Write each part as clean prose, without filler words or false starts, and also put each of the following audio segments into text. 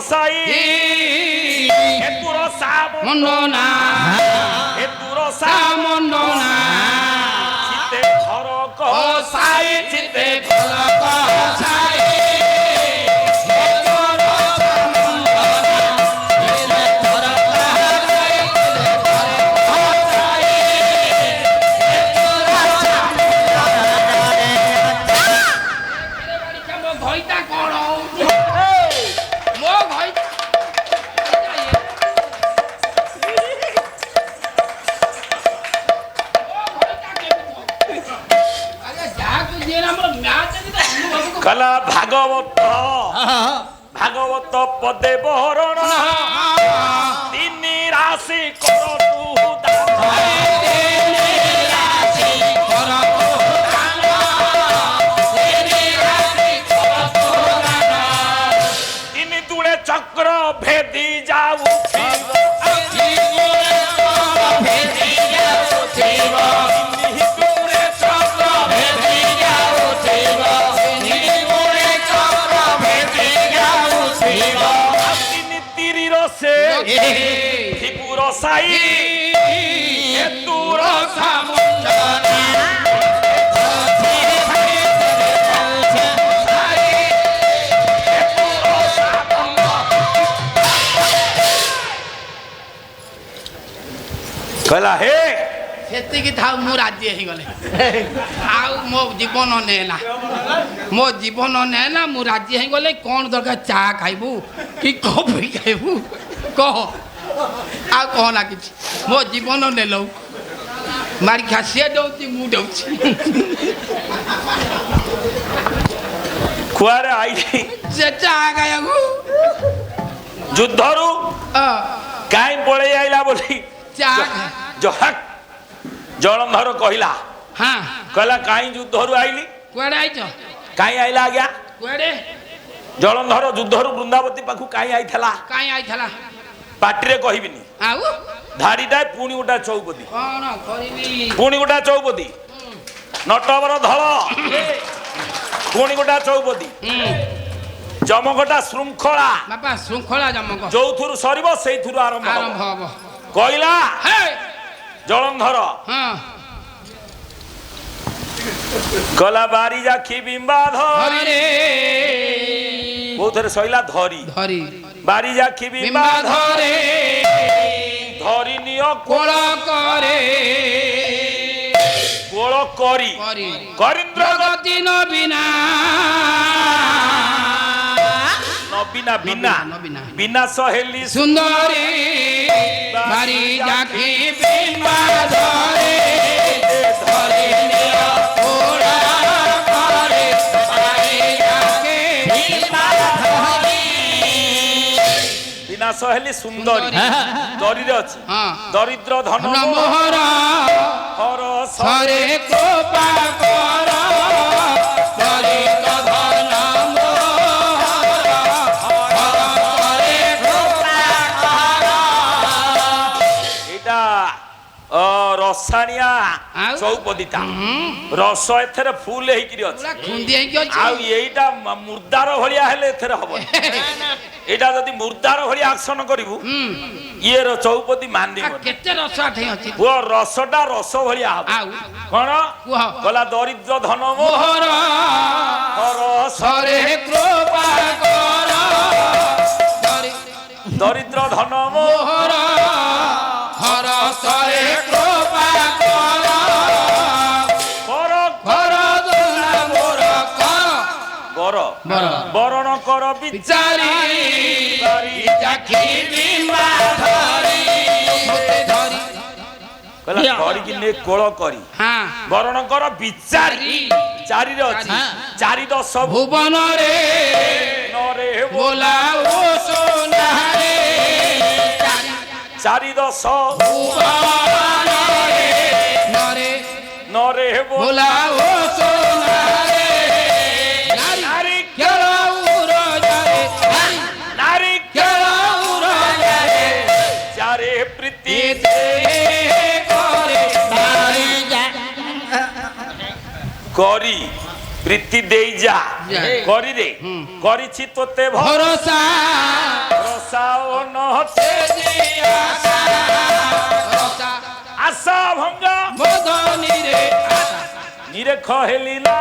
রসাই হেতু রসা মন্ডনা হেতু রসা মন্ডনা চিতে ঘর সাই চিতে ঘর সাই কলা ভাগবত ভাগবত পদে বহরণ তিনি রাশি করতু তিনি দূরে চক্র ভেদি যাউছি ত্রিপুর সাই হেতু রসা মন্ডনা কলা হে সেତିকি ଥାଉ ମୁଁ ରାଜି ହେଇଗଲେ ଆଉ ମୋ ଜୀବନ ନେଲା ମୋ ଜୀବନ ନେଲା ମୁଁ ରାଜି ହେଇଗଲେ କ'ଣ ଦରକାର ଚା ଖାଇବୁ କି କଫି ଖାଇବୁ କହ ଆଉ କହ ନା କିଛି ମୋ ଜୀବନ ନେଲ ମାରି ଖାସିଆ ଦଉଛି ମୁଁ ଦଉଛି କୁଆରେ ଆଇଲି ସେ ଚା ଖାଇବାକୁ ଯୁଦ୍ଧରୁ କାଇଁ ପଳେଇ ଆଇଲା ବୋଲି ଚା ଜଳନ୍ଧର କହିଲା ହଁ କହିଲା କାଇଁ ଯୁଦ୍ଧରୁ ଆଇଲି କୁଆଡ଼େ ଆଇଛ କାଇଁ ଆଇଲା ଆଜ୍ଞା କୁଆଡ଼େ ଜଳନ୍ଧର ଯୁଦ୍ଧରୁ ବୃନ୍ଦାବତୀ ପାଖକୁ କାଇଁ ଆଇଥିଲା କାଇଁ ଆଇଥିଲା ପାଟିରେ କହିବିନି ଆଉ ଧାଡ଼ିଟା ପୁଣି ଗୋଟା ଚୌପଦୀ କ'ଣ କରିବି ପୁଣି ଗୋଟା ଚୌପଦୀ ନଟବର ଧଳ ପୁଣି ଗୋଟା ଚୌପଦୀ ଜମକଟା ଶୃଙ୍ଖଳା ବାପା ଶୃଙ୍ଖଳା ଜମକ ଯୋଉଥିରୁ ସରିବ ସେଇଥିରୁ ଆରମ୍ଭ ହବ କହିଲା ଜଳନ୍ଧର ହଁ ଗଲା ବାରି ଯାଖି ବିମ୍ବା ଧରି କୋଉଥିରେ ସଇଲା ଧରି ଧରି ବାରି ଯାଖି ବିମ୍ବା ଧରେ ଧରି ନିଅ କୋଳ କରେ କୋଳ କରି କରିନ୍ଦ୍ର ଗତି ନବୀନା ନବୀନା ବିନା ବିନାଶ ହେଲି ସୁନ୍ଦରୀ ବାରି ଯାଖି ବିମ୍ବା ଧରେ ଧରି ନିଅ କୋଳ କରେ ବାରି ଯାଖି ବିମ୍ବା ଧରେ ବିନାଶ ହେଲି ସୁନ୍ଦରୀ ଦରିରେ ଅଛି ଦରିଦ୍ର ଧନ ମୋହର ହର ସରେ କୃପା କର ଦରିଦ୍ର ଧନ ରସାଣିଆ ଚୌପଦୀଟା ରସ ଏଥିରେ ଫୁଲ ହେଇକିରି ଅଛି ଆଉ ଏଇଟା ମୁର୍ଦାର ଭଳିଆ ହେଲେ ଏଥିରେ ହବ ଏଇଟା ଯଦି ମୁର୍ଦାର ଭଳିଆ ଆକ୍ସନ କରିବୁ ଇଏର ଚୌପଦୀ ମାନିବ କେତେ ରସ ଅଛି ପୁଅ ରସଟା ରସ ଭଳିଆ ହବ କଣ ଗଲା ଦରିଦ୍ର ଧନ ମୋହର ସରେ କୃପା କର ଦରିଦ୍ର ଧନ ମୋହର ହର ସରେ କୃପା କର କର ଦୋଲା ମୋର କର ବରଣ କର ବିଚାରି ଯାଖି ବିମ୍ବା ଧରି କହିଲା ଧରିକି ନେ କୋଳ କରି ବରଣ କର ବିଚାରି ଚାରିରେ ଅଛି ଚାରି ଦଶ ଭୁବନରେ ନରେ ବୋଲାଉ ସୁନାରେ ଚାରି ଦଶ ଭୁବନରେ ନରେ ବୋଲାଉ ସୁନାରେ ନାରୀ ଖେଳ ଉରଜରେ ନାରୀ ଖେଳ ଉରଜରେ ଚାରେ ପ୍ରୀତି କରି ପ୍ରୀତି ଦେଇ ଯା କରିରେ କରିଛି ତୋତେ ଭରସା আশা ও নহতে আশা ভঙ্গা নিরেখ হেলিলা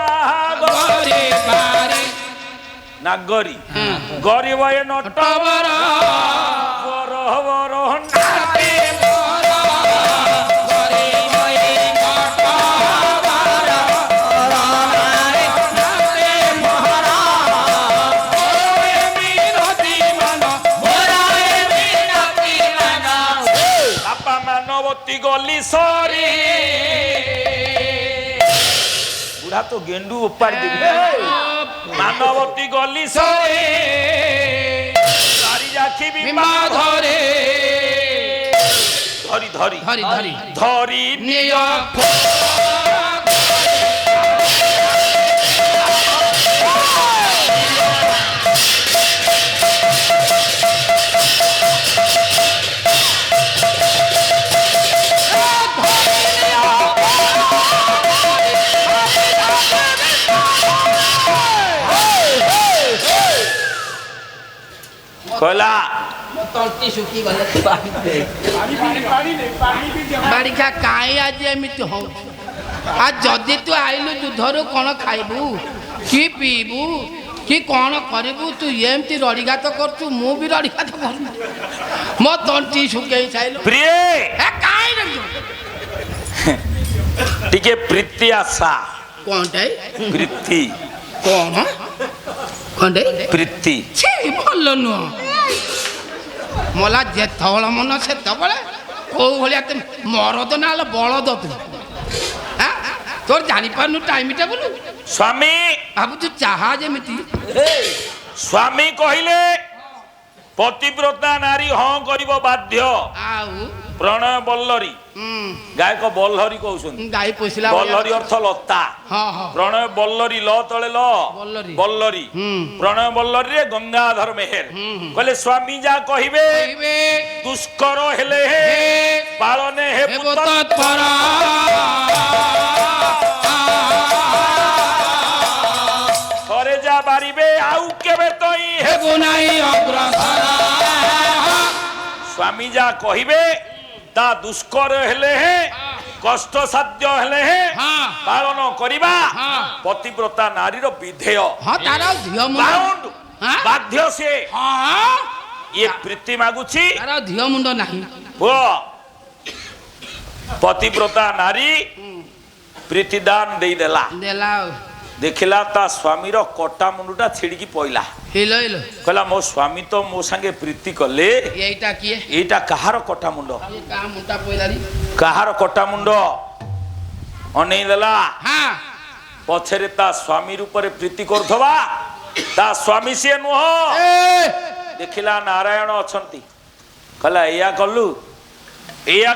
নাগরি গরিব এ নটবর বরবর নাটে বাপা মানবতী গলি সরি বুড়া তো গেন্ডু উপাড়ি দেবে মানবতী গলি সরে সারি রাখি বিমা ধরে ধরি ধরি ধরি ধরি ধরি নিয় কইলা ତଣ୍ଟି ଶୁଖିଗଲେ ବାରିଖା କାହିଁ ଆଜି ଏମିତି ହଉଛି ଆଉ ଯଦି ତୁ ଆଇଲୁ ଦୁଧରୁ କ'ଣ ଖାଇବୁ କି ପିଇବୁ କି କ'ଣ କରିବୁ ତୁ ଏମିତି ରଡ଼ିଘାତ କରୁଛୁ ମୁଁ ବି ରଡ଼ିଘାତ କରୁଛୁ ମୋ ତଣ୍ଟି ଶୁଖେଇ ସାଇଲୁ ପ୍ରିୟ କାହିଁ ଟିକେ ପ୍ରୀତି ଆଶା କ'ଣଟା ପ୍ରୀତି କ'ଣ କ'ଣଟେ ପ୍ରୀତି ଭଲ ନୁହଁ ମଲା ଯେତେବେଳେ ମନ ସେତେବେଳେ କୋଉ ଭଳିଆ ମରଦ ନା ହେଲେ ବଳଦ ତୁ ତୋର ଜାଣିପାରୁନୁ ଟାଇମ ଟେବୁଲ ସ୍ୱାମୀ ଭାବୁଛୁ ଚାହା ଯେମିତି ସ୍ୱାମୀ କହିଲେ ପତିବ୍ରତା ନାରୀ ହଁ କରିବ ବାଧ୍ୟ ଆଉ ପ୍ରଣୟ ବଲ୍ଲରୀ ଗାୟକ ବଲ୍ଲରୀ କହୁଛନ୍ତି ଗାଈ ପୋଷିଲା ବଲ୍ଲରୀ ଅର୍ଥ ଲତା ହଁ ହଁ ପ୍ରଣୟ ବଲ୍ଲରୀ ଲ ତଳେ ଲ ବଲ୍ଲରୀ। ବଲ୍ଲରୀ ପ୍ରଣୟ ବଲ୍ଲରୀରେ ଗଙ୍ଗାଧର ମେହେର କହିଲେ ସ୍ୱାମୀ ଯାହା କହିବେ ଦୁଷ୍କର ହେଲେ ହେ ପାଳନେ ହେ ତତ୍ପର ଥରେ ଯା ବାରିବେ ଆଉ କେବେ ତଇ ହେବ ନାହିଁ ଅଗ୍ରସର ସ୍ୱାମୀ ଯାହା କହିବେ ତା ଦୁଷ୍କର ହେଲେ ହେ କଷ୍ଟ ସାଧ୍ୟ ହେଲେ ହେ ପାଳନ କରିବା ପତିବ୍ରତା ନାରୀର ବିଧେୟ ହଁ ତାର ଝିଅ ବାଉଣ୍ଡ ବାଧ୍ୟ ସେ ହଁ ଇଏ ପ୍ରୀତି ମାଗୁଛି ତାର ଝିଅ ମୁଣ୍ଡ ନାହିଁ ପୁଅ ପତିବ୍ରତା ନାରୀ ପ୍ରୀତି ଦାନ ଦେଇଦେଲା ଦେଲା ଦେଖିଲା ତା ସ୍ୱାମୀର କଟା ମୁଣ୍ଡଟା ଛିଡ଼ିକି ପଇଲା ହିଲ ହିଲ କହିଲା ମୋ ସ୍ୱାମୀ ତ ମୋ ସାଙ୍ଗେ ପ୍ରୀତି କଲେ ଏଇଟା କିଏ ଏଇଟା କାହାର କଟା ମୁଣ୍ଡ କାହା ମୁଣ୍ଡା ପଇଲାରି କାହାର କଟା ମୁଣ୍ଡ ଅନେଇ ଦେଲା ହଁ ପଛରେ ତା ସ୍ୱାମୀ ରୂପରେ ପ୍ରୀତି କରୁଥିବା ତା ସ୍ୱାମୀ ସିଏ ନୁହଁ ଦେଖିଲା ନାରାୟଣ ଅଛନ୍ତି କହିଲା ଏଇଆ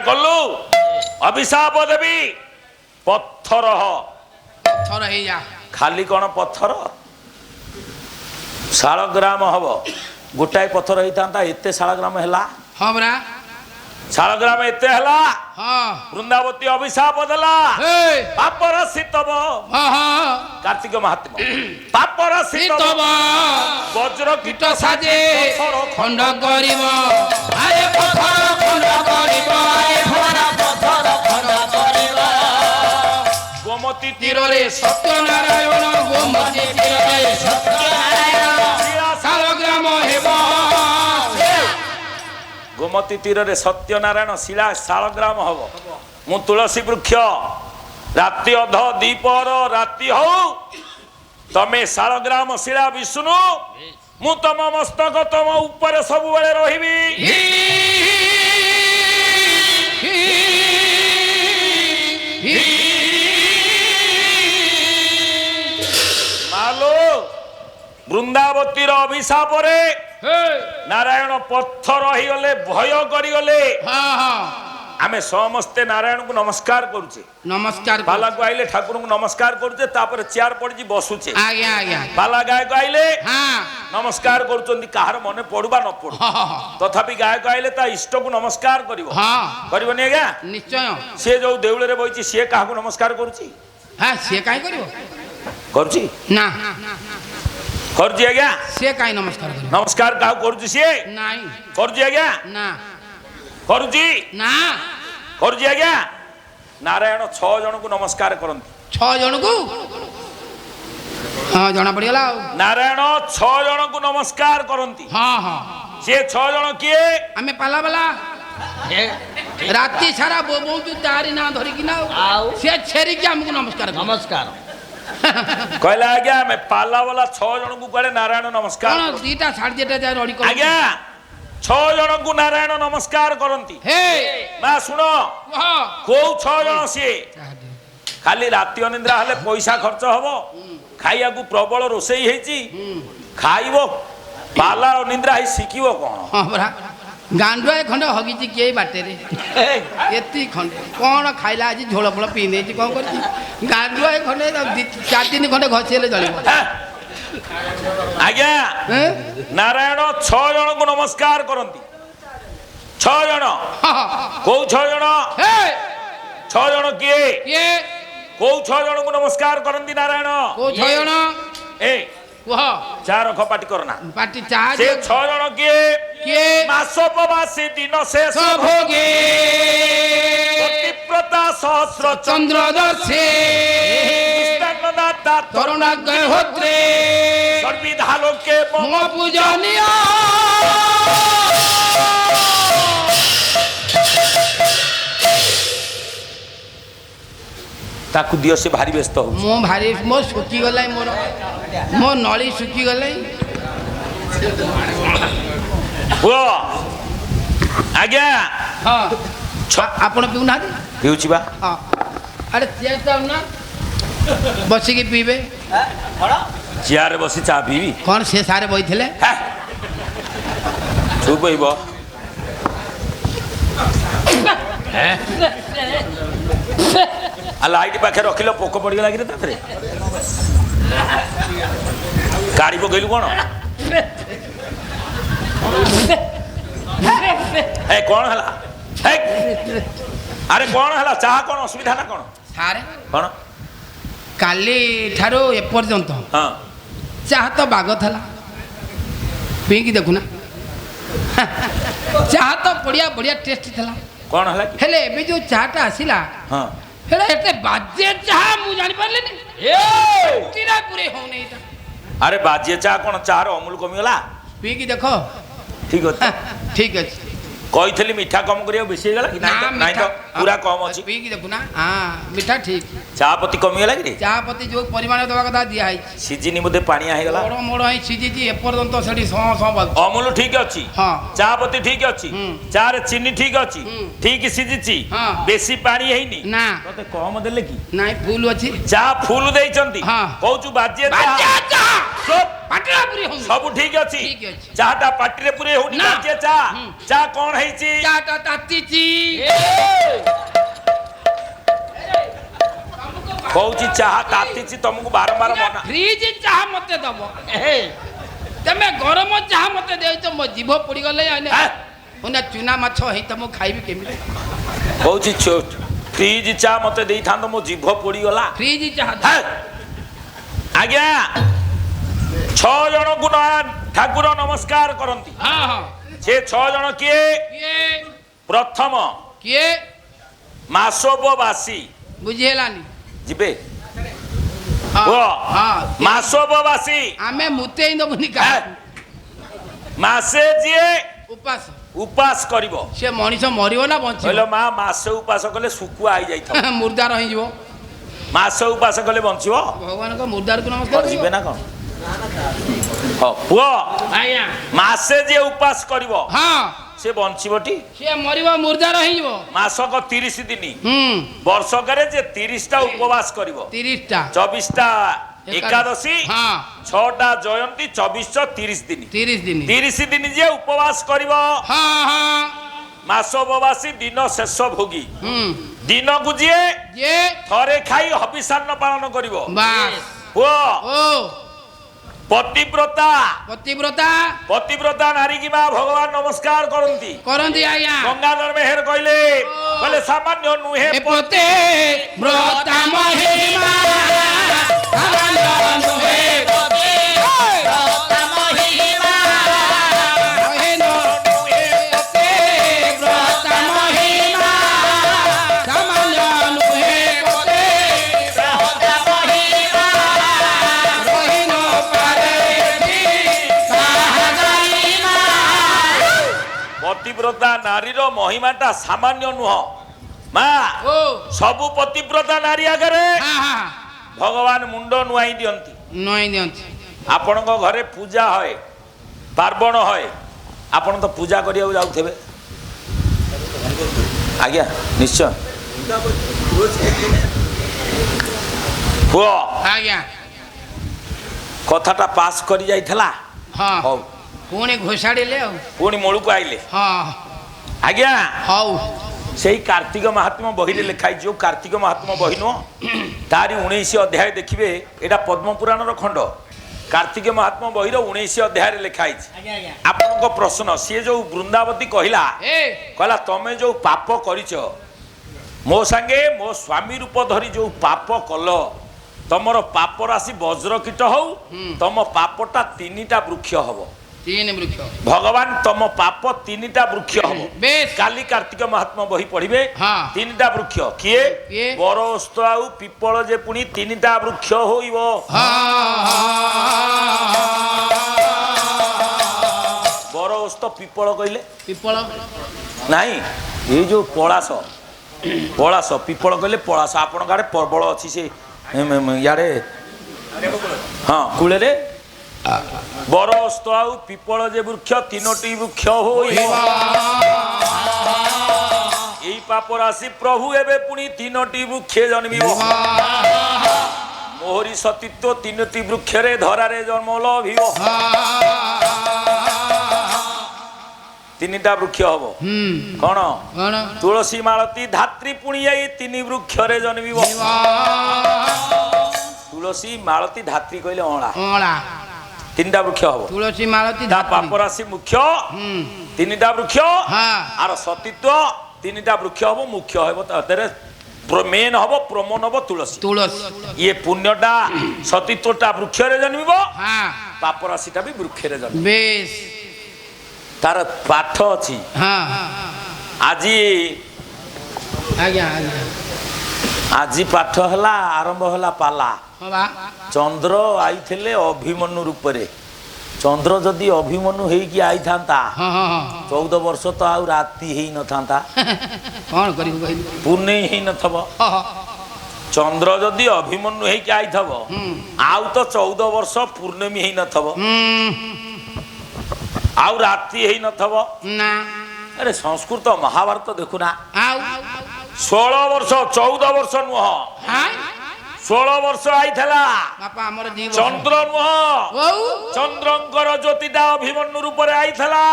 କଲୁ ଅଭିଶାପ ଦେବି ପଥର ଥର ହେଇଯା ଖାଲି କଣ ପଥର ଶାଳଗ୍ରାମ ହବ ଗୋଟାଏ ପଥର ହେଇଥାନ୍ତା ଏତେ ଶାଳଗ୍ରାମ ହେଲା ହଁ ପରା ଶାଳଗ୍ରାମ ଏତେ ହେଲା ହଁ ବୃନ୍ଦାବତୀ ଅଭିଶାପ ଦେଲା ପାପ ରାଶି ତବ କାର୍ତ୍ତିକ ମହାତ୍ମା ପାପ ରାଶି ତବ ବଜ୍ର କୀଟ ସାଜେ ଖଣ୍ଡ କରିବ ଆରେ ପଥର ଖଣ୍ଡ କରିବ ଆରେ ପଥର ଖଣ୍ଡ କରିବ ଗୋମତୀ ତୀରରେ ସତ୍ୟନାରାୟଣ ଗୋମତୀ ତୀରରେ ସତ୍ୟନାରାୟଣ ଶାଳଗ୍ରାମ ହେବ ଗୋମତୀ ତୀରରେ ସତ୍ୟନାରାୟଣ ଶିଳା ଶାଳଗ୍ରାମ ହବ ମୁଁ ତୁଳସୀ ବୃକ୍ଷ ରାତି ଅଧ ଦ୍ୱିପହର ରାତି ହଉ ତମେ ଶାଳଗ୍ରାମ ଶିଳା ବିଷ୍ଣୁ ମୁଁ ତମ ମସ୍ତକ ତମ ଉପରେ ସବୁବେଳେ ରହିବି ବୃନ୍ଦାବତୀର ଅଭିଶାପରେ ନାରାୟଣ ପଥର ହେଇଗଲେ ଭୟ କରିଗଲେ ଆମେ ସମସ୍ତେ ନାରାୟଣଙ୍କୁ ନମସ୍କାର କରୁଛେ ନମସ୍କାର ପାଲାକୁ ଆଇଲେ ଠାକୁରଙ୍କୁ ନମସ୍କାର କରୁଛେ ତାପରେ ଚେୟାର ପଡିଛି ବସୁଛେ ଆଜ୍ଞା ଆଜ୍ଞା ପାଲା ଗାୟକ ଆଇଲେ ନମସ୍କାର କରୁଛନ୍ତି କାହାର ମନେ ପଡୁ ବା ନ ପଡୁ ତଥାପି ଗାୟକ ଆଇଲେ ତା ଇଷ୍ଟକୁ ନମସ୍କାର କରିବ କରିବନି ଆଜ୍ଞା ନିଶ୍ଚୟ ସିଏ ଯୋଉ ଦେଉଳରେ ବଇଛି ସିଏ କାହାକୁ ନମସ୍କାର କରୁଛି ସିଏ କାହିଁ କରିବ କରୁଛି ନା କରୁଛି ଆଜ୍ଞା ସେ କାଇଁ ନମସ୍କାର କରିବ? ନମସ୍କାର କାହାକୁ କରୁଛି ସିଏ ନାଇଁ କରୁଛି ଆଜ୍ଞା ନା କରୁଛି ନା କରୁଛି ଆଜ୍ଞା ନାରାୟଣ 6 ଜଣଙ୍କୁ ନମସ୍କାର କରନ୍ତି 6 ଜଣକୁ ହଁ ଜଣା ପଡିଗଲା ଆଉ ନାରାୟଣ 6 ଜଣଙ୍କୁ ନମସ୍କାର କରନ୍ତି ହଁ ହଁ ସିଏ 6 ଜଣ କିଏ ଆମେ ପାଲା ବାଲା ରାତି ସାରା ବୋବଉଛୁ ତାରି ନାଁ ଧରିକିନା ଆଉ ସେ ଛେରିକି ଆମକୁ ନମସ୍କାର କରେ। ନମସ୍କାର କହିଲା ଆଜ୍ଞା ଆମେ ପାଲା ବାଲା 6 ଜଣଙ୍କୁ କୁଆଡେ ନାରାୟଣ ନମସ୍କାର କଣ କରନ୍ତି। ଦିଟା ସାଢେ ଦିଟା ଯାଏ ରଡି କର ଆଜ୍ଞା 6 ଜଣଙ୍କୁ ନାରାୟଣ ନମସ୍କାର କରନ୍ତି ହେ ମା ଶୁଣ କୋଉ 6 ଜଣ ସିଏ ଖାଲି ରାତି ଅନିନ୍ଦ୍ରା ହେଲେ ପଇସା ଖର୍ଚ୍ଚ ହବ ଖାଇବାକୁ ପ୍ରବଳ ରୋଷେଇ ହେଇଛି ଖାଇବ ପାଲା ଅନିନ୍ଦ୍ରା ହେଇ ଶିଖିବ କଣ ହଁ ପରା ଗାଣ୍ଡୁଆ ଖଣ୍ଡେ ହଗିଛି କିଏ ବାଟରେ ଏତିକି ଖଣ୍ଡେ କଣ ଖାଇଲା ଆଜି ଝୋଳ ଫୋଳ ପିଇ ନେଇଛି କଣ କରିଛି ଗାଣ୍ଡୁଆ ଖଣ୍ଡେ 4 ଦିନ ଖଣ୍ଡେ ଘଷି ହେଲେ ଚଳିବ ଆଜ୍ଞା ନାରାୟଣ 6 ଜଣଙ୍କୁ ନମସ୍କାର କରନ୍ତି 6 ଜଣ କୋଉ 6 ଜଣ 6 ଜଣ କିଏ କିଏ କୋଉ 6 ଜଣଙ୍କୁ ନମସ୍କାର କରନ୍ତି ନାରାୟଣ କୋଉ 6 ଜଣ ଏ କୁହ ଚା ରଖ ପାଟି କରନା ପାଟି ଚା ସେ 6 ଜଣ କିଏ କିଏ ମାସୋପବାସୀ ଦିନ ଶେଷ ଭୋଗେ ପତିବ୍ରତା ସହସ୍ର ଚନ୍ଦ୍ର ଦର୍ଶେ ଚନ୍ଦ୍ରଦାତା ତରୁଣାଗ୍ର ହୋତ୍ରେ ସର୍ବିଧା ଲୋକେ ମମ ପୂଜନୀୟ ତାକୁ ଦିଅ ସେ ଭାରି ବ୍ୟସ୍ତ ହଉଛି ମୁଁ ଭାରି ମୋ ଶୁଖିଗଲାଇ ମୋ ନଳୀ ଶୁଖିଗଲାଇ ପୁଅ ଆଜ୍ଞା ହଁ ଆପଣ ପିଉନାହାନ୍ତି ପିଉଛି ବା ହଁ ଆରେ ଚେୟାର ଚାଲୁନା ବସିକି ପିଇବେ ଚେୟାରରେ ବସି ଚା ପିଇବି କ'ଣ ସେ ସାରେ ବଇଥିଲେ ଚୁପ ହେଇବ ଲାଇଟ୍ ପାଖରେ ରଖିଲ ପୋକ ପଡ଼ିଗଲା କି ତା ଦେହରେ ଗାଡ଼ି ପକେଇଲୁ କ'ଣ ଏ କ'ଣ ହେଲା ଆରେ କ'ଣ ହେଲା ଚାହା କ'ଣ ଅସୁବିଧା ନା କ'ଣ ସାରେ କ'ଣ କାଲି ଠାରୁ ଏପର୍ଯ୍ୟନ୍ତ ହଁ ଚାହା ତ ବାଗ ଥିଲା ପିଇକି ଦେଖୁନା ଚାହା ତ ବଢ଼ିଆ ବଢ଼ିଆ ଟେଷ୍ଟ ଥିଲା କ'ଣ ହେଲା କି ହେଲେ ଏବେ ଯୋଉ ଚାହାଟା ଆସିଲା ହଁ ହେଲେ ଏତେ ବାଜେ ଚାହା ମୁଁ ଜାଣିପାରିଲିନି ପୁରା ପୁରୀ ହଉନି ଏଇଟା ଆରେ ବାଜିଏ ଚା କ'ଣ ଚାହାର ଅମୁଲ କମିଗଲା ପିଇକି ଦେଖ ଠିକ ଅଛି ଠିକ ଅଛି କହିଥିଲି ମିଠା କମ କରିବାକୁ ବେଶୀ ହେଇଗଲା କି ନାଇଁ ତ ପୁରା କମ ଅଛି ପିଇକି ଦେଖୁନା ହଁ ମିଠା ଠିକ ଚା ପତି କମିଗଲା କି ଚାହା ପତି ଯୋଉ ପରିମାଣ ଦେବା କଥା ଦିଆ ହେଇଛି ସିଜିନି ବୋଧେ ପାଣିଆ ହେଇଗଲା ମୋଡ଼ ମୋଡ଼ ହେଇ ସିଝିଛି ଏପର୍ଯ୍ୟନ୍ତ ସେଠି ସଁ ସଁ ବାଜୁଛି ଅମୁଲ ଠିକ ଅଛି ହଁ ଚା ପତି ଠିକ ଅଛି ଚା ରେ ଚିନି ଠିକ ଅଛି ଠିକ ସିଝିଛି ହଁ ବେଶୀ ପାଣି ହେଇନି ନା ତତେ କମ ଦେଲେ କି ନାଇଁ ଫୁଲ ଅଛି ଚା ଫୁଲ ଦେଇଛନ୍ତି ହଁ କହୁଛୁ ବାଜିଏ ପାଟିରେ ପୁରୀ ହଉନି ସବୁ ଠିକ ଅଛି ଠିକ ଅଛି ଚାଟା ପାଟିରେ ପୁରେ ହଉନି ନା। ବାଜିଏ ଚା ଚା କଣ ହେଇଛି ଚାଟା ତାତିଛି କହୁଛି ଚାହା ତାତିଛି ତମକୁ ବାରମ୍ବାର ମନା ଫ୍ରିଜ ଚାହା ମତେ ଦବ ତମେ ଗରମ ଚାହା ମତେ ଦେଇଛ ମୋ ଜିଭ ପୋଡ଼ିଗଲେ ଚୁନା ମାଛ ହେଇତ ମୁଁ ଖାଇବି କେମିତି କହୁଛି ଫ୍ରିଜ ଚା ମତେ ଦେଇଥାନ୍ତ ମୋ ଜିଭ ପୋଡ଼ିଗଲା ଫ୍ରିଜ ଚାହା ଆଜ୍ଞା 6 ଜଣଙ୍କୁ ଠାକୁର ନମସ୍କାର କରନ୍ତି ହଁ ହଁ ସେ 6 ଜଣ କିଏ କିଏ ପ୍ରଥମ କିଏ ମାସୋପବାସୀ ବୁଝି ହେଲାନି ଯିବେ ହଁ ମାସୋପବାସୀ ଆମେ ମୁତେଇ ଦବୁନି କାହାକୁ ମାସେ ଯିଏ ଉପାସ ଉପାସ କରିବ ସେ ମଣିଷ ମରିବ ନା ବଞ୍ଚିବ କହିଲ ମା ମାସେ ଉପାସ କଲେ ଶୁକୁଆ ହେଇଯାଇଥିବ ମୁର୍ଦାର ହେଇଯିବ ମାସେ ଉପାସ କଲେ ବଞ୍ଚିବ ଭଗବାନଙ୍କ ମୁର୍ଦାରକୁ ନମସ୍କାର ଯିବେ ନା କ'ଣ ପୁଅ ଆଜ୍ଞା ମାସେ ଯିଏ ଉପାସ କରିବ ହଁ ସେ ବଞ୍ଚିବଟି ସେ ମରିବ ମୁର୍ଦାର ହେଇଯିବ ମାସକ 30 ଦିନ ବର୍ଷକରେ ଯେ 30ଟା ଉପବାସ କରିବ 30ଟା 24ଟା ଏକାଦଶୀ ହଁ 6ଟା ଜୟନ୍ତୀ 2430 ଦିନ 30 ଦିନ ଯିଏ ଉପବାସ କରିବ ହଁ ହଁ ମାସୋପବାସୀ ଦିନ ଶେଷ ଭୋଗୀ ଦିନକୁ ଯିଏ ଥରେ ଖାଇ ହବିଷାନ୍ନ ପାଳନ କରିବ ପୁଅ ପତିବ୍ରତା ନାରୀ କି ମା ଭଗବାନ ନମସ୍କାର କରନ୍ତି ଆଜ୍ଞା ଗଙ୍ଗାଧର ମେହେର କହିଲେ ସାମାନ୍ୟ ନୁହେଁ ପତିବ୍ରତା ପତିବ୍ରତା ନାରୀର ମହିମାଟା ସାମାନ୍ୟ ନୁହଁ ମା। ସବୁ ପତିବ୍ରତା ନାରୀ ଆଗରେ ଭଗବାନ ମୁଣ୍ଡ ନୁଆଇ ଦିଅନ୍ତି। ଆପଣଙ୍କ ଘରେ ପୂଜା ହଏ ପାର୍ବଣ ହଏ ଆପଣ ତ ପୂଜା କରିବାକୁ ଯାଉଥିବେ ଆଜ୍ଞା ନିଶ୍ଚୟ ପୁଅ ଆଜ୍ଞା କଥାଟା ପାସ୍ କରି ଯାଇଥିଲା। ହଉ ପୁଣି ଘୋଷାଡ଼ିଲେ ଆଉ ପୁଣି ମୂଳକୁ ଆଇଲେ। ଆଜ୍ଞା ହଉ ସେଇ କାର୍ତ୍ତିକ ମହାତ୍ମ୍ୟ ବହିରେ ଲେଖା ହେଇଛି। ଯୋଉ କାର୍ତ୍ତିକ ମହାତ୍ମ୍ୟ ବହି ନୁହଁ ତାରି 19 ଅଧ୍ୟାୟ ଦେଖିବେ। ଏଇଟା ପଦ୍ମ ପୁରାଣର ଖଣ୍ଡ। କାର୍ତ୍ତିକ ମହାତ୍ମ୍ୟ ବହିର 19 ଅଧ୍ୟାୟରେ ଲେଖା ହେଇଛି। ଆପଣଙ୍କ ପ୍ରଶ୍ନ ସିଏ ଯୋଉ ବୃନ୍ଦାବତୀ କହିଲା ତମେ ଯୋଉ ପାପ କରିଛ ମୋ ସାଙ୍ଗେ ମୋ ସ୍ୱାମୀ ରୂପ ଧରି ଯୋଉ ପାପ କଲ ତମର ପାପ ରାଶି ବଜ୍ରକୀଟ ହଉ ତମ ପାପଟା 3ଟା ବୃକ୍ଷ ହବ। 3 ବୃକ୍ଷ ଭଗବାନ ତମ ପାପ 3ଟା ବୃକ୍ଷ ହବ। କାଲି କାର୍ତ୍ତିକ ମହାତ୍ମ୍ୟ ବହି ପଢିବେ। 3ଟା ବୃକ୍ଷ କିଏ ବର ଓସ୍ତ ଆଉ ପିପଳ ଯେ ପୁଣି 3ଟା ବୃକ୍ଷ ହୋଇବ। ବର ଓସ୍ତ ପିପଳ କହିଲେ ପିପଳ ନାଇଁ ଏଇ ଯୋଉ ପଳାଶ ପଳାଶ ପିପଳ କହିଲେ ପଳାଶ। ଆପଣଙ୍କ ଆଡେ ପ୍ରବଳ ଅଛି ସେ ଇଆଡେ ହଁ କୂଳରେ ବର ଓସ୍ତ ଆଉ ପିପଳ ଯେ ବୃକ୍ଷ 3ଟି ବୃକ୍ଷ ହୋଇବ। ଏଇ ପାପ ରାଶି ପ୍ରଭୁ ଏବେ ପୁଣି 3ଟି ବୃକ୍ଷେ ଜନ୍ମିବ। ମୋହରି ସତୀତ୍ୱ 3ଟି ବୃକ୍ଷରେ ଧରାରେ ଜନ୍ମ ଲଭିବ। 3ଟା ବୃକ୍ଷ ହବ କଣ ତୁଳସୀ ମାଳତୀ ଧାତ୍ରୀ ପୁଣି ଏଇ 3 ବୃକ୍ଷରେ ଜନ୍ମିବ। ତୁଳସୀ ମାଳତୀ ଧାତ୍ରୀ କହିଲେ ଅଁଳା 3ଟା ବୃକ୍ଷ ହବ। ତୁଳସୀ ମାଳତୀ ତା ପାପ ରାଶି ମୁଖ୍ୟ 3ଟା ବୃକ୍ଷ ଆର ସତୀତ୍ୱ 3ଟା ବୃକ୍ଷ ହବ। ମୁଖ୍ୟ ହବ ତାଦେହରେ ମେନ୍ ହବ ପ୍ରମୋନ ହବ ତୁଳସୀ। ଇଏ ପୁଣ୍ୟଟା ସତୀତ୍ୱଟା ବୃକ୍ଷରେ ଜନ୍ମିବ ପାପ ରାଶିଟା ବି ବୃକ୍ଷରେ ଜନ୍ମିବ। ତାର ପାଠ ଅଛି ଆଜି ଆଜି ପାଠ ହେଲା ଆରମ୍ଭ ହେଲା ପାଲା। ଚନ୍ଦ୍ର ଆଇଥିଲେ ଅଭିମନ୍ୟୁ ରୂପରେ। ଚନ୍ଦ୍ର ଯଦି ଅଭିମନ୍ୟୁ ହେଇକି ଆଇଥାନ୍ତା 14 ବର୍ଷ ତ ଆଉ ରାତି ହେଇ ନଥାନ୍ତା କଣ କରିବୁ ପୂର୍ଣ୍ଣେଇ ହେଇ ନଥବ। ଚନ୍ଦ୍ର ଯଦି ଅଭିମନ୍ୟୁ ହେଇକି ଆଇଥବ ଆଉ ତ 14 ବର୍ଷ ପୂର୍ଣ୍ଣମୀ ହେଇ ନଥବ ଆଉ ରାତି ହେଇ ନଥବ ନା। ଆରେ ସଂସ୍କୃତ ମହାଭାରତ ଦେଖୁନା 16 ବର୍ଷ 14 ବର୍ଷ ନୁହଁ 16 ବର୍ଷ ଆଇଥିଲା ଚନ୍ଦ୍ର ନୁହଁ ଚନ୍ଦ୍ରଙ୍କର ଜ୍ୟୋତିଟା ଅଭିମନ୍ୟୁ ରୂପରେ ଆଇଥିଲା।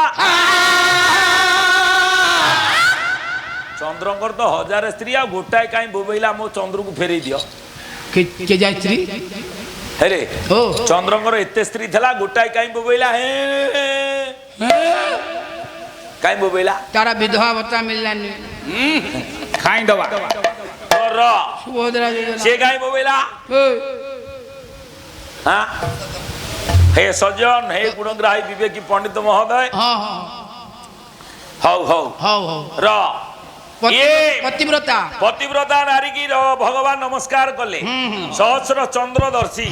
ଚନ୍ଦ୍ରଙ୍କର ତ 1000 ସ୍ତ୍ରୀ ଆଉ ଗୋଟାଏ କାଇଁ ବୋବେଇଲା ମୋ ଚନ୍ଦ୍ରକୁ ଫେରେଇ ଦିଅ। ହେଲେ ଚନ୍ଦ୍ରଙ୍କର ଏତେ ସ୍ତ୍ରୀ ଥିଲା ଗୋଟାଏ କାଇଁ ବୋବେଇଲା କାଇଁ ବୋବେଇଲା ତାରା ବିଧବା ଭତ୍ତା ମିଳିଲାନି ଖାଇ ଦବା ସେ କାଇଁ ବୋବେଇଲା। हे सज्जन हे गुणग्राही विवेकी पंडित महोदय हौ हौ हौ हौ र पतिव्रता पतिव्रता नारी की भगवान नमस्कार कले। सहस्र चंद्रदर्शी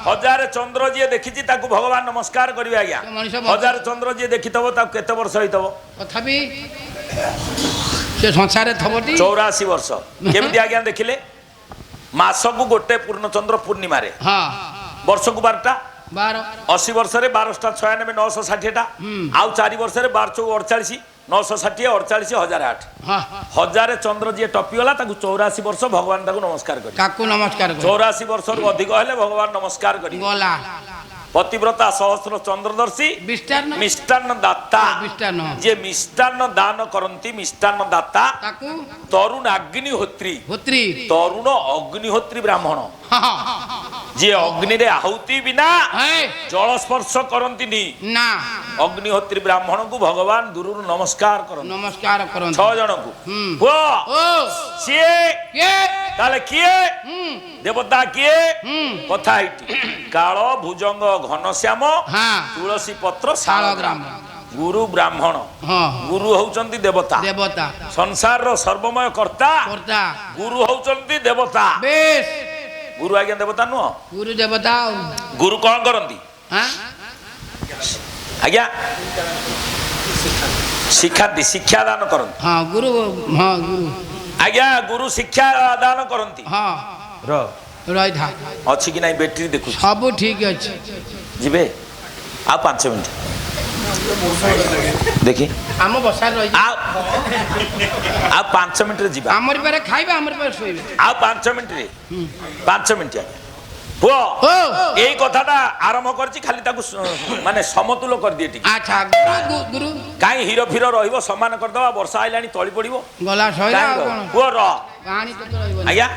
1000 चंद्र जी देखी ताकू भगवान नमस्कार करिवे आज्ञा। 1000 चंद्र जी देखितबो ताकू केते वर्ष होइतबो तथापि से संसार रे थबटी 84 वर्ष केमति आज्ञा देखिले मास को गोटे पूर्ण चंद्र पूर्णिमा रे वर्ष को 12टा 80 वर्ष रे 12टा 96 960 टा आउ 4 वर्ष रे 12 48 960 48 1008 1000 चंद्र जी टपी गला ताकू 84 वर्ष भगवान ताकू नमस्कार करी काकू नमस्कार 84 वर्ष रु अधिक हेले भगवान नमस्कार करी गला। पतिव्रता सहस्र चंद्रदर्शी मिष्टान्न दाता जे मिष्टान्न दान करंती मिष्टान्न दाता तरुण अग्निहोत्री तरुण अग्निहोत्री ब्राह्मण जे अग्नि रे आहुति बिना जल स्पर्श करंती ना अग्निहोत्री ब्राह्मण को भगवान दूर नमस्कार करन 6 जन को वो सिए ताले किए देवता किए कथा हिटी काल भुजंग घनश्याम तुलसी पत्र शालग्राम गुरु ब्राह्मण गुरु होउचंती देवता देवता संसार रो सर्वमय कर्ता गुरु होउचंती देवता बेस गुरु आज्ञा देवता नो गुरु देवता गुरु कौन करंती आज्ञा ଶିକ୍ଷାନ୍ତି ଶିକ୍ଷା ଦାନ କରନ୍ତି। ହଁ ଗୁରୁ, ହଁ ଗୁରୁ, ଆଜ୍ଞା ଗୁରୁ ଶିକ୍ଷା ଦାନ କରନ୍ତି। ହଁ ରହିଥା ଅଛି କି ନାଇଁ ବେଟ୍ରି ଦେଖୁଛି ସବୁ ଠିକ ଅଛି। ଯିବେ ଆଉ 5 ମିନିଟ ଦେଖି ଆମ ବସାରେ ରହି ଆଉ 5 ମିନିଟରେ ଯିବା। ଆମରି ପାରେ ଖାଇବା, ଆମରି ପାରେ ଶୋଇବେ। ଆଉ 5 ମିନିଟରେ 5 ମିନିଟ ପୁଅ ଏଇ କଥାଟା ଆରମ୍ଭ କରିଛି, ଖାଲି ତାକୁ ମାନେ ସମତୁଲ କରିଦିଏ ଟିକେ। ଆଚ୍ଛା ଗୁରୁ କାହିଁ ହିରୋ ଫିରୋ ରହିବ, ସମାନ କରିଦବା। ବର୍ଷା ଆଇଲାଣି ତଳି ପଡିବ ଗଲା ଶୋଇଲା। ପୁଅ ର ପାଣି ତ ରହିବନି। ଆଜ୍ଞା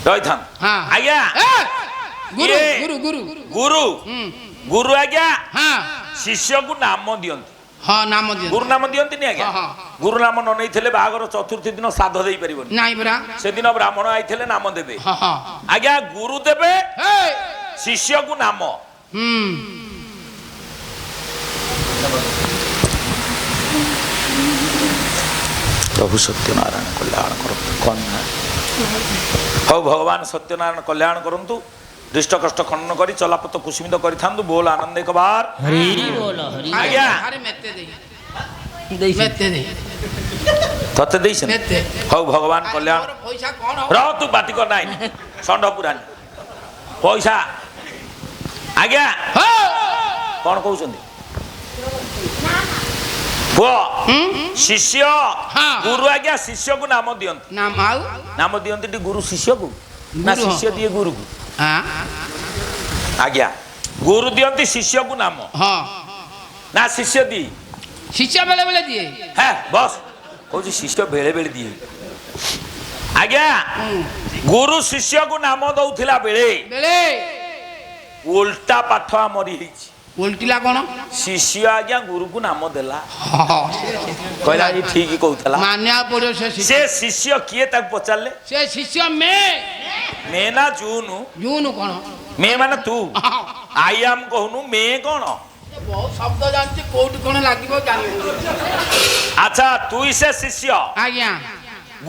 ରହିଥାନ୍ତ। ହଁ ଆଜ୍ଞା ଗୁରୁ ଗୁରୁ ଗୁରୁ ଗୁରୁ ଗୁରୁ ଆଜ୍ଞା ହଁ ଶିଷ୍ୟକୁ ନାମ ଦିଅନ୍ତି। ହଁ ନାମ ଦିଅନ୍ତି। ଗୁରୁ ନାମ ଦିଅନ୍ତିନି ଆଜ୍ଞା। ଗୁରୁ ନାମ ନ ନେଇଥିଲେ ବାହାଘର ଚତୁର୍ଥୀ ଦିନ ଶ୍ରାଦ୍ଧ ଦେଇ ପାରିବନି। ନାଇଁ ପରା ସେଦିନ ବ୍ରାହ୍ମଣ ଆଇଥିଲେ ନାମ ଦେବେ। ହଁ ଆଜ୍ଞା ଗୁରୁ ଦେବେ ଶିଷ୍ୟକୁ ନାମ। ପ୍ରଭୁ ସତ୍ୟନାରାୟଣ କଲ୍ୟାଣ କରନ୍ତୁ। କଣ ନା ହଉ ଭଗବାନ ସତ୍ୟନାରାୟଣ କଲ୍ୟାଣ କରନ୍ତୁ। ଦୃଷ୍ଟ କଷ୍ଟ ଖଣ୍ଡନ କରି ଚଲାପଥ କୁସୁମିତ କରିଥାନ୍ତୁ। ବୋଲ ଆନନ୍ଦ ଏକ ବାର ହରି ବୋଲ ହରି। ଆଜ୍ଞା ତତେ ଦେଇଛନ୍ତି। ହଉ ଭଗବାନ କଲ୍ୟାଣ ପଇସା କଣ ର ତୁ ବାଟି କର ନାହିଁ ଷଣ୍ଢ ପୁରାଣି ପଇସା। ଆଜ୍ଞା କଣ କହୁଛନ୍ତି ପୁଅ? ଶିଷ୍ୟ ଗୁରୁ ଆଜ୍ଞା ଶିଷ୍ୟକୁ ନାମ ଦିଅନ୍ତି। ନାମ ଦିଅନ୍ତି ଟି ଗୁରୁ ଶିଷ୍ୟକୁ ନା ଶିଷ୍ୟ ଦିଏ ଗୁରୁକୁ? ଆଜ୍ଞା ଗୁରୁ ଦିଅନ୍ତି ଶିଷ୍ୟକୁ ନାମ ନା ଶିଷ୍ୟ ଦିଏ? ଶିଷ୍ୟ ବେଳେ ବେଳେ ଦିଏ। হ্যাঁ বস কৌছি শিষ্য বেলে বেলে দিয়ে। আজ্ঞা গুরু শিষ্যকু নাম দউথিলা বেলে বেলে উল্টা পাঠ আমরি ହେଇଛି। উল্টিলা কোন? শিষ্য আজ্ঞা গুরুকু নাম দেলা কইলা ই ঠিক কହୁଥିଲା। মানিয়া পড়িও সে শিষ্য কিয়ে তাকে পচারলে? সে শিষ্য মে মে না জুনু? জুনু কোন? মে মানে তু আই আম কহুনু মে কোন? বহুত শব্দ জানছি কোউটি কোন লাগিব জানি। আচ্ছা তুই সে শিষ্য আজ্ঞা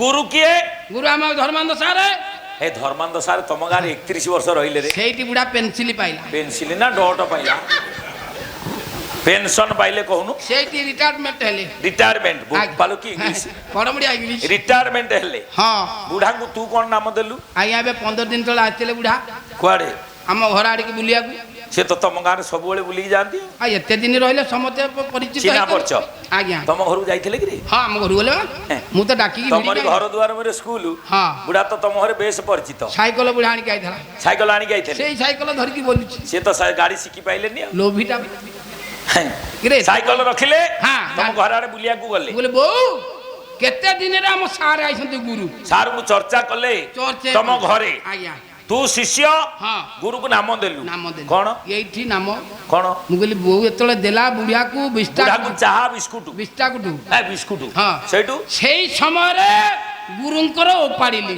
গুরু কিয়ে? গুরু আমার ধর্মান্ধ সারে। এ ধর্মান্ধ সার তম গাঁরে 31 বর্ষ রহিলে রে। সেইটি বুড়া পেন্সিল পাইলা। পেন্সিল না ডট পাইলা? পেনশন পাইলে কহুনু? সেইটি রিটায়ারমেন্ট হেলে। রিটায়ারমেন্ট পালো কি ইংলিশ? পড়মড়িয়া ইংলিশ। রিটায়ারমেন্ট হেলে হ্যাঁ বুঢ়াଙ୍କୁ তু কোন নাম দেলু? আজ্ঞা এবে 15 দিন তলে আসছিলে বুড়া কুয়াড়ে? ଆମ ঘর আড়িকি বুলিয়াকু। সে তো তম গাঁরে ସବୁବେଳେ বুলিকি যাଆନ୍ତି। আর এতে দিন রহিলে সমতে পরিচিত চিনা পড়ছ? আজ্ঞা তম ঘরକୁ ଯାଇଥିଲେ কি রে? হ্যাঁ ଆମ ঘরু গলে মু তো ডাকিকি ତମରି ଘର ଦୁଆର ମରେ ସ୍କୁଲ হ্যাঁ ବୁଢା ତ ତମ ଘରେ ବେଶ ପରିଚିତ। সাইকেল বুড়া আনিকি আইଥିଲା। ସାଇକେଲ ଆଣିକି ଆଇଥିଲେ। সেই সাইকেল ধরিকি বলুছি। সে তো ଗାଡି ଶିଖି ପାଇଲେନି ଆଉ। লোভিটা ସାଇକେଲ ରଖିଲେ হ্যাঁ ତମ ଘର ଆଡେ ବୁଲିବାକୁ ଗଲେ। বলে বউ কেতে দিনের আম সার আইছন্তি গুরু। ସାରଙ୍କୁ ଚର୍ଚ୍ଚା କଲେ চর্চে ତମ ଘରେ। আজ্ঞା ତୁ ଶିଷ୍ୟ হ্যাঁ ଗୁରୁକୁ নাম ଦେଲୁ। নাম দেলি। କଣ এইটি নাম କଣ? মু কইলি বউ এতলে দেলা বুড়িয়াকু বিস্তা ବୁଢାକୁ ଚାହା ବିସ୍କୁଟ বিস্তাকুটু ବିସ୍କୁଟ হ্যাঁ ସେଇଠୁ সেই সমୟରେ গুরুঙ্কর ওপাড়িলি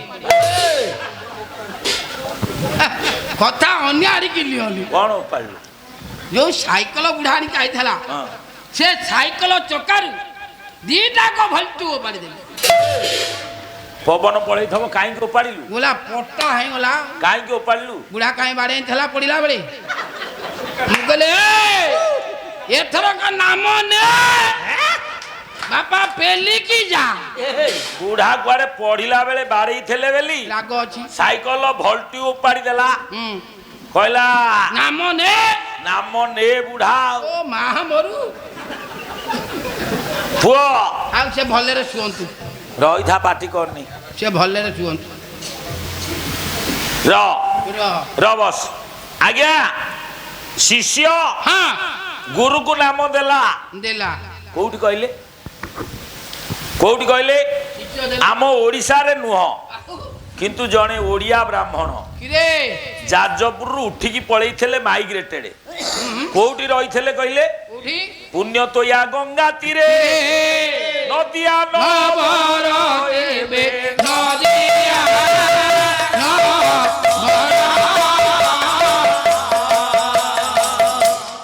কথা অন্য আড়িকি লিওলি। କଣ ଉପାଡ଼ିଲୁ? যে সাইকেল বুড়া আনিকি আইଥିଲା ହଁ সে সাইকেল চকারু দিটাক ভল্টু ওপাড়ি দেলি। ପବନ ପଳେଇଥିବ କାହିଁକି ଉପାଡ଼ିଲୁ? গোলা পট্টা হয়ে গলা। କାହିଁକି ଉପାଡ଼ିଲୁ? বুড়া কাই বাড়ে ঠেলা পড়িলা বেড়ে মু কইলে এথরক নাম নে বাপা পেলি কি যা। ବୁଢା କୁଆଡେ ପଢିଲା ବେଳେ ବାଡେଇଥିଲେ ବେଲି রাগ ଅଛି ସାଇକେଲ ଭଲ୍ଟି ଉପାଡ଼ି ଦେଲା। କହିଲା নাম নে। ନାମ ନେ ବୁଢା। ও মা মরু ପୁଅ ଆଉ ସେ ଭଲରେ ଶୁଅନ୍ତୁ। ରହିଥା ପାଟି କରନି। ସେ ଭଲରେ ଶୁଅନ୍ତୁ। ର ରହ ର ବସ। ଆଜ୍ଞା ଶିଷ୍ୟ ହଁ ଗୁରୁକୁ ନାମ ଦେଲା ଦେଲା କୋଉଠି କହିଲେ? କୋଉଠି କହିଲେ? ଶିଷ୍ୟ ଦେଲା ଆମ ଓଡିଶାରେ ନୁହଁ କିନ୍ତୁ ଜଣେ ଓଡିଆ ବ୍ରାହ୍ମଣ କିରେ ଯାଜପୁରରୁ ଉଠିକି ପଳେଇଥିଲେ ମାଇଗ୍ରେଟେଡ। କୋଉଠି ରହିଥିଲେ କହିଲେ? କୋଉଠି? ପୁଣ୍ୟତୋୟା ଗଙ୍ଗା ତୀରେ ନଦିଆ ନବର ଦେବେ ନଦିଆ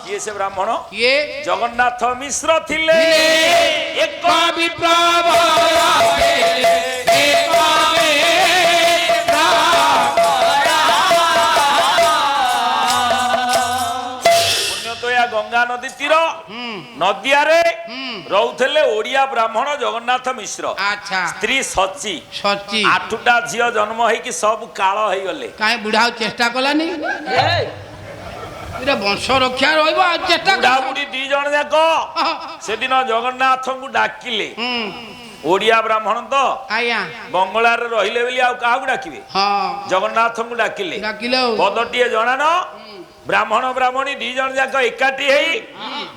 କିଏ ସେ ବ୍ରାହ୍ମଣ? କିଏ? ଜଗନ୍ନାଥ ମିଶ୍ର ଥିଲେ ଏକ ବିପ୍ଳବ ଗଙ୍ଗା ନଦୀ ତୀର ନଦିଆରେ ରହୁଥିଲେ ଓଡିଆ ବ୍ରାହ୍ମଣ ଜଗନ୍ନାଥ ମିଶ୍ର। ଆଚ୍ଛା ସ୍ତ୍ରୀ ସଚି ସଚି 8ଟା ଝିଅ ଜନ୍ମ ହେଇକି ସବୁ କାଳ ହେଇଗଲେ। କାହିଁ ବୁଢା ଚେଷ୍ଟା କଲାନି ବଂଶ ରକ୍ଷା ରହିବ ଆଉ ଚେଷ୍ଟା ବୁଢାବୁଢୀ 2 ଜଣ ଯାକ ସେଦିନ ଜଗନ୍ନାଥଙ୍କୁ ଡାକିଲେ। ଓଡିଆ ବ୍ରାହ୍ମଣ ତ ଆଜ୍ଞା ବଙ୍ଗଳାରେ ରହିଲେ ବୋଲି ଆଉ କାହାକୁ ଡାକିବେ? ଜଗନ୍ନାଥଙ୍କୁ ଡାକିଲେ। ପଦଟିଏ ଜଣାନ ବ୍ରାହ୍ମଣ ବ୍ରାହ୍ମଣୀ 2 ଜଣ ଯାକ ଏକାଠି ହେଇ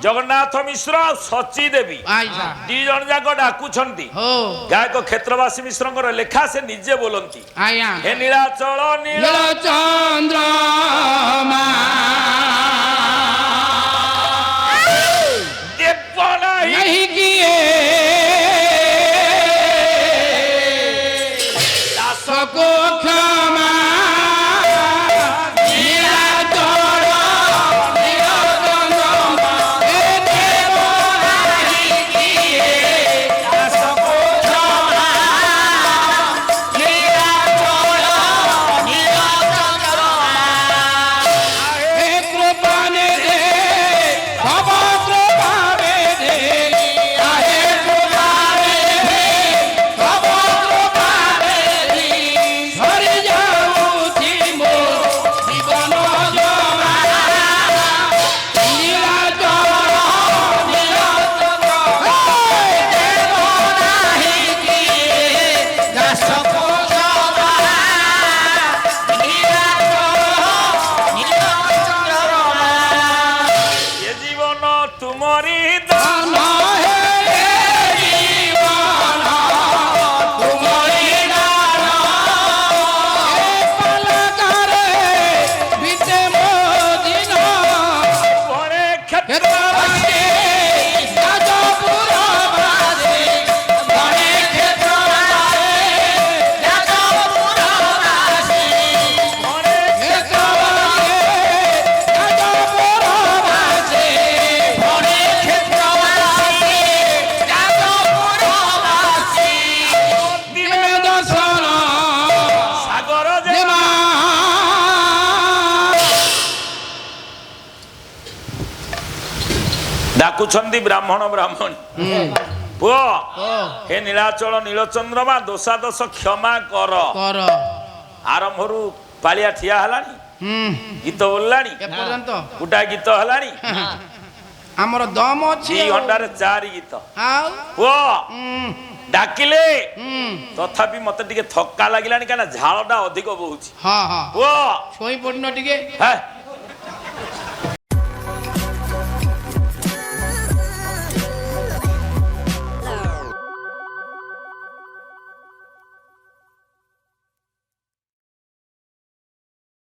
ଜଗନ୍ନାଥ ମିଶ୍ର ଆଉ ସଚୀ ଦେବୀ 2 ଜଣ ଯାକ ଡାକୁଛନ୍ତି। ଗାୟକ କ୍ଷେତ୍ରବାସୀ ମିଶ୍ରଙ୍କର ଲେଖା ସେ ନିଜେ ବୋଲନ୍ତି। ହେ ନୀଳାଚଳ ନୀଳଚନ୍ଦ୍ର ଦେବ ନାହିଁ କିଏ ଦାସକୁ କ୍ଷମା ଡାକୁଛନ୍ତି ବ୍ରାହ୍ମଣ ବ୍ରାହ୍ମଣୀ ପୁଅ ହେ ନୀଳାଚଳ ନୀଳଚନ୍ଦ୍ରମା ଦୋଷାଦୋଷ କ୍ଷମା କର। ଆରମ୍ଭରୁ ପାଳିଆ ଠିଆ ହେଲାଣି, ଗୀତ ବୋଲିଲାଣି, ଗୋଟା ଗୀତ ହେଲାଣି। ଆମର ଦମ ଅଛି 2 ଘଣ୍ଟାରେ 4 ଗୀତ। ପୁଅ ଡାକିଲେ ତଥାପି ମତେ ଟିକେ ଥକା ଲାଗିଲାଣି କାହିଁକିନା ଝାଳଟା ଅଧିକ ବହୁଛି। ପୁଅ ଶୋଇ ପଡିନ ଟିକେ।